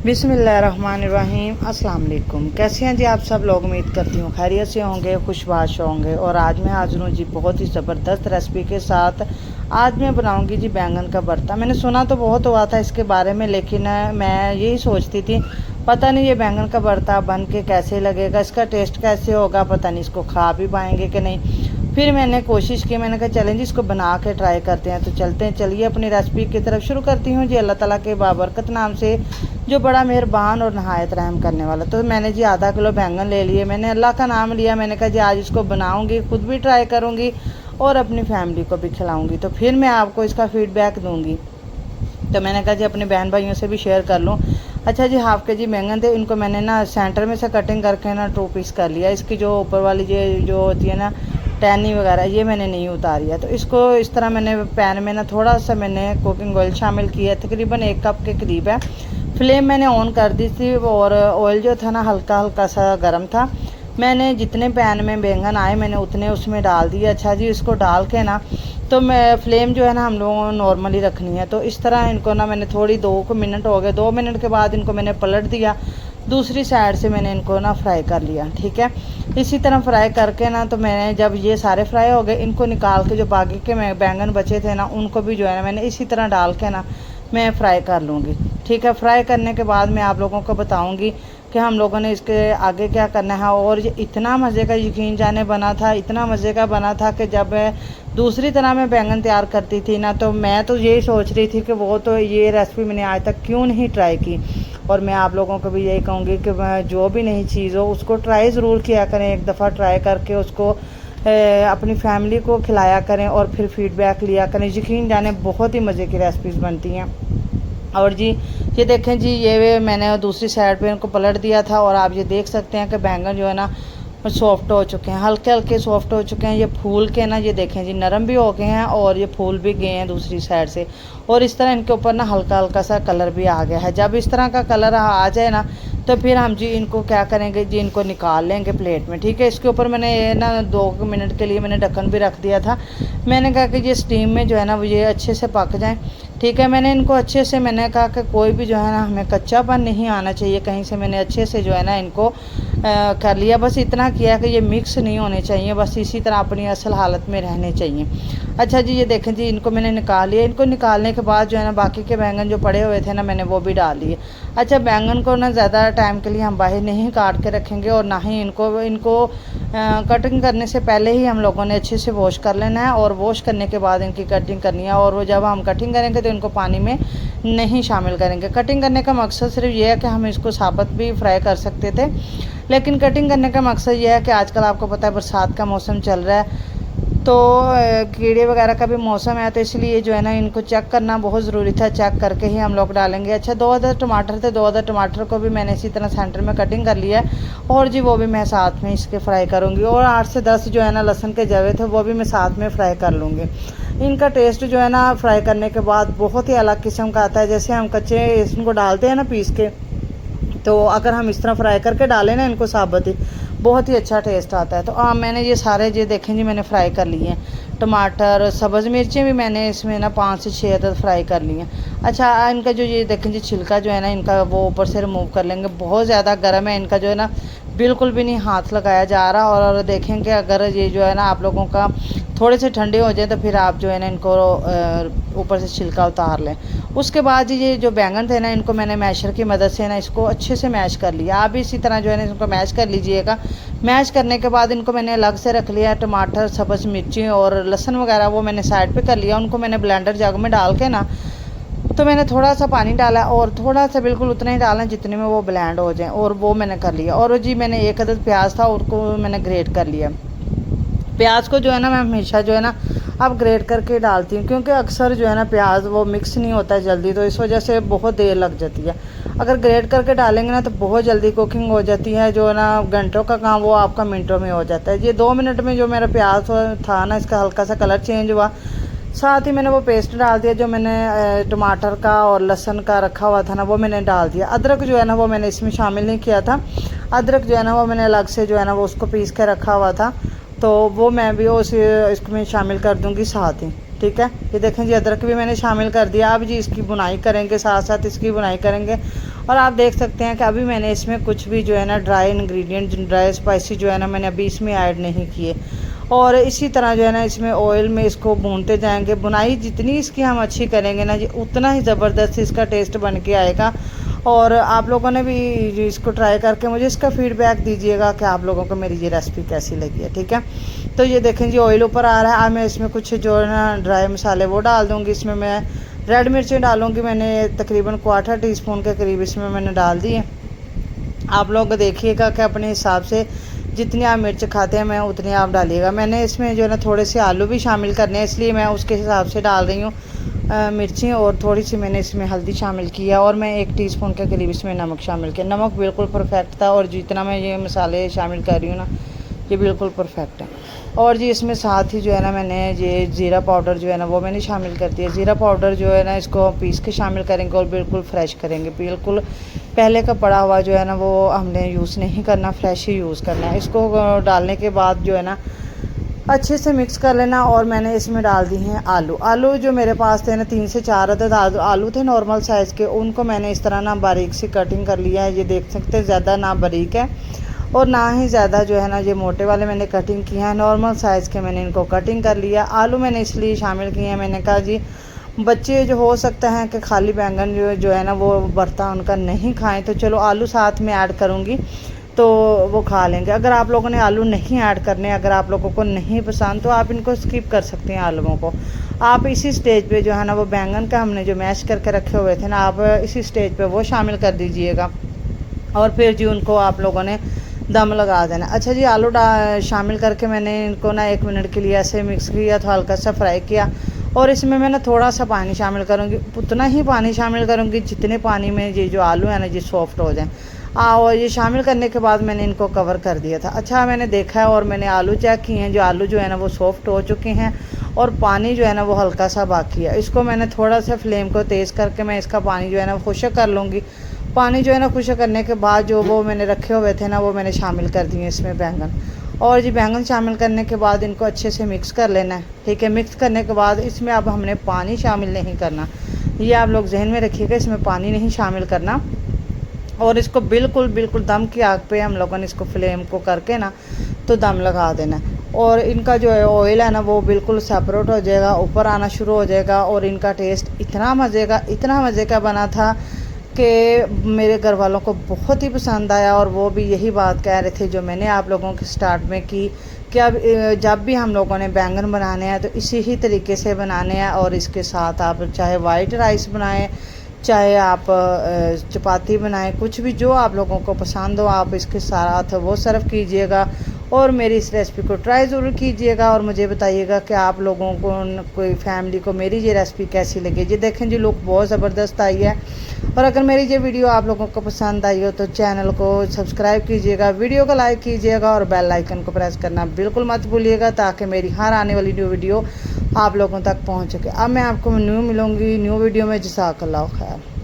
बिस्मिल्लाहिर्रहमानिर्रहीम। अस्सलाम वालेकुम। कैसे हैं जी आप सब लोग? उम्मीद करती हूँ खैरियत से होंगे, खुशबाश होंगे। और आज मैं हाजिर हूँ जी बहुत ही ज़बरदस्त रेसिपी के साथ। आज मैं बनाऊँगी जी बैंगन का भरता। मैंने सुना तो बहुत हुआ था इसके बारे में, लेकिन मैं यही सोचती थी पता नहीं ये बैंगन का भरता बन के कैसे लगेगा, इसका टेस्ट कैसे होगा, पता नहीं इसको खा भी पाएंगे कि नहीं। फिर मैंने कोशिश की, मैंने कहा चलें जी इसको बना के ट्राई करते हैं। तो चलते हैं, चलिए अपनी रेसिपी की तरफ शुरू करती हूँ जी। अल्लाह ताला के बाबरकत नाम से जो बड़ा मेहरबान और नहायत रहम करने वाला। तो मैंने जी आधा किलो बैंगन ले लिए, मैंने अल्लाह का नाम लिया। मैंने कहा जी आज इसको बनाऊँगी, खुद भी ट्राई करूँगी और अपनी फैमिली को भी खिलाऊँगी, तो फिर मैं आपको इसका फ़ीडबैक दूँगी। तो मैंने कहा जी अपने बहन भाइयों से भी शेयर कर लूँ। अच्छा जी, हाफ़ के जी बैंगन थे, इनको मैंने ना सेंटर में से कटिंग करके ना 2 पीस कर लिया। इसकी जो ऊपर वाली जो होती है ना टहनी वगैरह, ये मैंने नहीं उतारी है। तो इसको इस तरह मैंने पैन में ना थोड़ा सा मैंने कुकिंग ऑयल शामिल किया है, तकरीबन 1 कप के करीब है। फ्लेम मैंने ऑन कर दी थी और ऑयल जो था ना हल्का हल्का सा गर्म था। मैंने जितने पैन में बैंगन आए मैंने उतने उसमें डाल दिए। अच्छा जी, इसको डाल के ना तो मैं फ्लेम जो है ना हम लोगों को नॉर्मली रखनी है। तो इस तरह इनको ना मैंने थोड़ी 2 मिनट हो गए, 2 मिनट के बाद इनको मैंने पलट दिया, दूसरी साइड से मैंने इनको ना फ्राई कर लिया। ठीक है, इसी तरह फ्राई करके ना तो मैंने जब ये सारे फ्राई हो गए, इनको निकाल के जो बाकी के बैंगन बचे थे ना उनको भी जो है ना मैंने इसी तरह डाल के ना मैं फ्राई कर लूँगी। ठीक है, फ्राई करने के बाद मैं आप लोगों को बताऊँगी कि हम लोगों ने इसके आगे क्या करना है। और ये इतना मज़े का यकीन जाने बना था, इतना मज़े का बना था कि जब दूसरी तरह मैं बैंगन तैयार करती थी ना तो मैं तो यही सोच रही थी कि वो तो ये रेसिपी मैंने आज तक क्यों नहीं ट्राई की। और मैं आप लोगों को भी यही कहूँगी कि जो भी नई चीज़ हो उसको ट्राई ज़रूर किया करें, एक दफ़ा ट्राई करके उसको अपनी फैमिली को खिलाया करें और फिर फीडबैक लिया करें। यकीन जाने बहुत ही मज़े की रेसिपीज़ बनती हैं। और जी ये देखें जी, ये मैंने दूसरी साइड पे इनको पलट दिया था और आप ये देख सकते हैं कि बैंगन जो है ना सॉफ्ट हो चुके हैं, हल्के हल्के सॉफ्ट हो चुके हैं। ये फूल के ना ये देखें जी नरम भी हो गए हैं और ये फूल भी गए हैं दूसरी साइड से। और इस तरह इनके ऊपर ना हल्का हल्का सा कलर भी आ गया है। जब इस तरह का कलर आ जाए ना तो फिर हम जी इनको क्या करेंगे जी, इनको निकाल लेंगे प्लेट में। ठीक है, इसके ऊपर मैंने ये ना 2 मिनट के लिए मैंने ढक्कन भी रख दिया था। मैंने कहा कि ये स्टीम में जो है ना ये अच्छे से पक जाएँ। ठीक है, मैंने इनको अच्छे से, मैंने कहा कि कोई भी जो है ना हमें कच्चापन नहीं आना चाहिए कहीं से। मैंने अच्छे से जो है ना इनको कर लिया। बस इतना किया कि ये मिक्स नहीं होने चाहिए, बस इसी तरह अपनी असल हालत में रहने चाहिए। अच्छा जी, ये देखें जी इनको मैंने निकाल लिया। इनको निकालने के बाद जो है ना बाकी के बैंगन जो पड़े हुए थे ना मैंने वो भी डाल लिए। अच्छा, बैंगन को ना ज़्यादा टाइम के लिए हम बाहर नहीं काट के रखेंगे और ना ही इनको कटिंग करने से पहले ही हम लोगों ने अच्छे से वॉश कर लेना है और वॉश करने के बाद इनकी कटिंग करनी है। और वो जब हम कटिंग करेंगे तो इनको पानी में नहीं शामिल करेंगे। कटिंग करने का मकसद सिर्फ ये है कि हम इसको साबुत भी फ्राई कर सकते थे, लेकिन कटिंग करने का मकसद ये है कि आजकल आपको पता है बरसात का मौसम चल रहा है, तो कीड़े वगैरह का भी मौसम है, तो इसलिए जो है ना इनको चेक करना बहुत ज़रूरी था। चेक करके ही हम लोग डालेंगे। अच्छा, 2 अदद टमाटर थे, 2 अदद टमाटर को भी मैंने इसी तरह सेंटर में कटिंग कर लिया है और जी वो भी मैं साथ में इसके फ्राई करूँगी। और 8 से 10 जो है ना लहसुन के जवे थे वो भी मैं साथ में फ्राई कर लूँगी। इनका टेस्ट जो है ना फ्राई करने के बाद बहुत ही अलग किस्म का आता है। जैसे हम कच्चे इनको डालते हैं ना पीस के, तो अगर हम इस तरह फ्राई करके डालें ना इनको साबुत ही, बहुत ही अच्छा टेस्ट आता है। तो मैंने ये सारे ये देखें जी मैंने फ्राई कर लिए हैं। टमाटर, सब्ज़ मिर्चें भी मैंने इसमें ना 5 से 6 अदद फ्राई कर ली हैं। अच्छा, इनका जो ये देखें जी छिलका जो है ना इनका वो ऊपर से रिमूव कर लेंगे। बहुत ज़्यादा गर्म है, इनका जो है ना बिल्कुल भी नहीं हाथ लगाया जा रहा। और देखेंगे अगर ये जो है ना आप लोगों का थोड़े से ठंडे हो जाए तो फिर आप जो है ना इनको ऊपर से छिलका उतार लें। उसके बाद ये जो बैंगन थे ना इनको मैंने मैशर की मदद से ना इसको अच्छे से मैश कर लिया। आप भी इसी तरह जो है ना इसको मैश कर लीजिएगा। मैश करने के बाद इनको मैंने अलग से रख लिया। टमाटर, सब्ज़ मिर्ची और लहसुन वगैरह वो मैंने साइड पे कर लिया। उनको मैंने ब्लेंडर जग में डाल के ना तो मैंने थोड़ा सा पानी डाला और थोड़ा सा बिल्कुल उतना ही डालना जितने में वो ब्लेंड हो जाए, और वो मैंने कर लिया। और जी मैंने 1 अदद प्याज था उसको मैंने ग्रेट कर लिया। प्याज को जो है ना मैं हमेशा जो है ना अब ग्रेट करके डालती हूँ, क्योंकि अक्सर जो है ना प्याज वो मिक्स नहीं होता है जल्दी, तो इस वजह से बहुत देर लग जाती है। अगर ग्रेट करके डालेंगे ना तो बहुत जल्दी कुकिंग हो जाती है, जो है ना घंटों का काम वो आपका मिनटों में हो जाता है। ये 2 मिनट में जो मेरा प्याज था ना इसका हल्का सा कलर चेंज हुआ। साथ ही मैंने वो पेस्ट डाल दिया जो मैंने टमाटर का और लहसुन का रखा हुआ था ना वो मैंने डाल दिया। अदरक जो है ना वो मैंने इसमें शामिल नहीं किया था। अदरक जो है ना वो मैंने अलग से जो है ना वो उसको पीस के रखा हुआ था, तो वो मैं भी इसमें शामिल कर दूंगी साथ ही। ठीक है, ये देखें जी अदरक भी मैंने शामिल कर दिया। अब जी इसकी बुनाई करेंगे, साथ साथ इसकी बुनाई करेंगे। और आप देख सकते हैं कि अभी मैंने इसमें कुछ भी जो है ना ड्राई इंग्रेडिएंट, ड्राई स्पाइसी जो है ना मैंने अभी इसमें ऐड नहीं किए। और इसी तरह जो है ना इसमें ऑयल में इसको भूनते जाएंगे। बुनाई जितनी इसकी हम अच्छी करेंगे ना जी, उतना ही ज़बरदस्त इसका टेस्ट बन के आएगा। और आप लोगों ने भी इसको ट्राई करके मुझे इसका फीडबैक दीजिएगा कि आप लोगों को मेरी ये रेसिपी कैसी लगी है, ठीक है। तो ये देखें जी, ऑयल ऊपर आ रहा है। अब मैं इसमें कुछ जो है ना ड्राई मसाले वो डाल दूँगी। इसमें मैं रेड मिर्चें डालूँगी, मैंने तकरीबन 1/4 टीस्पून के करीब इसमें मैंने डाल दी है। आप लोग देखिएगा कि अपने हिसाब से जितनी आप मिर्च खाते हैं मैं उतनी आप डालिएगा। मैंने इसमें जो है ना थोड़े से आलू भी शामिल करने हैं, इसलिए मैं उसके हिसाब से डाल रही हूँ मिर्ची। और थोड़ी सी मैंने इसमें हल्दी शामिल किया और मैं 1 टीस्पून के करीब इसमें नमक शामिल किया। नमक बिल्कुल परफेक्ट था और जितना मैं ये मसाले शामिल कर रही हूँ ना, ये बिल्कुल परफेक्ट है। और जी इसमें साथ ही जो है ना मैंने ये ज़ीरा पाउडर जो है ना वो मैंने शामिल कर दिया। ज़ीरा पाउडर जो है ना इसको पीस के शामिल करेंगे और बिल्कुल फ्रेश करेंगे। बिल्कुल पहले का पड़ा हुआ जो है ना वो हमने यूज़ नहीं करना, फ्रेश ही यूज़ करना है। इसको डालने के बाद जो है ना अच्छे से मिक्स कर लेना। और मैंने इसमें डाल दी हैं आलू। आलू जो मेरे पास थे ना 3 से 4 अदद आलू थे नॉर्मल साइज़ के, उनको मैंने इस तरह ना बारीक सी कटिंग कर लिया है। ये देख सकते हैं ज़्यादा ना बारीक है और ना ही ज़्यादा जो है ना ये मोटे वाले मैंने कटिंग किया है, नॉर्मल साइज़ के मैंने इनको कटिंग कर लिया। आलू मैंने इसलिए शामिल किए हैं, मैंने कहा जी बच्चे जो हो सकता है कि खाली बैंगन जो है ना वो भरता उनका नहीं खाएं, तो चलो आलू साथ में ऐड करूँगी तो वो खा लेंगे। अगर आप लोगों ने आलू नहीं ऐड करने, अगर आप लोगों को नहीं पसंद तो आप इनको स्किप कर सकते हैं आलूओं को। आप इसी स्टेज पे जो है ना वो बैंगन का हमने जो मैश करके रखे हुए थे ना, आप इसी स्टेज पे वो शामिल कर दीजिएगा और फिर जी उनको आप लोगों ने दम लगा देना। अच्छा जी, आलू शामिल करके मैंने इनको ना 1 मिनट के लिए ऐसे मिक्स किया, तो हल्का सा फ्राई किया। और इसमें मैं ना थोड़ा सा पानी शामिल करूँगी, उतना ही पानी शामिल करूँगी जितने पानी में ये जो आलू है ना ये सॉफ्ट हो जाए। और ये शामिल करने के बाद मैंने इनको कवर कर दिया था। अच्छा मैंने देखा है और मैंने आलू चेक किए हैं, जो आलू जो है ना वो सॉफ्ट हो चुके हैं और पानी जो है ना वो हल्का सा बाकी है। इसको मैंने थोड़ा सा फ्लेम को तेज़ करके मैं इसका पानी जो है ना खुश्क कर लूँगी। पानी जो है ना खुश्क करने के बाद जो वो मैंने रखे हुए थे ना वो मैंने शामिल कर दिए इसमें बैंगन। और जी बैंगन शामिल करने के बाद इनको अच्छे से मिक्स कर लेना है, ठीक है। मिक्स करने के बाद इसमें अब हमने पानी शामिल नहीं करना, ये आप लोग जहन में रखिएगा, इसमें पानी नहीं शामिल करना। और इसको बिल्कुल दम की आग पे हम लोगों ने इसको फ्लेम को करके ना तो दम लगा देना है। और इनका जो है ऑयल है ना वो बिल्कुल सेपरेट हो जाएगा, ऊपर आना शुरू हो जाएगा। और इनका टेस्ट इतना मज़े का बना था कि मेरे घर वालों को बहुत ही पसंद आया। और वो भी यही बात कह रहे थे जो मैंने आप लोगों के स्टार्ट में की कि अब जब भी हम लोगों ने बैंगन बनाने हैं तो इसी ही तरीके से बनाने हैं। और इसके साथ आप चाहे वाइट राइस बनाएं, चाहे आप चपाती बनाएं, कुछ भी जो आप लोगों को पसंद हो आप इसके साथ वो सर्व कीजिएगा। और मेरी इस रेसिपी को ट्राई ज़रूर कीजिएगा और मुझे बताइएगा कि आप लोगों को, कोई फैमिली को मेरी ये रेसिपी कैसी लगी। ये देखें जी लुक बहुत ज़बरदस्त आई है। और अगर मेरी ये वीडियो आप लोगों को पसंद आई हो तो चैनल को सब्सक्राइब कीजिएगा, वीडियो को लाइक कीजिएगा और बेल आइकन को प्रेस करना बिल्कुल मत भूलिएगा, ताकि मेरी हर आने वाली न्यू वीडियो आप लोगों तक पहुँच सके। अब मैं आपको न्यू मिलूँगी न्यू वीडियो में। जज़ाकल्लाह खैर।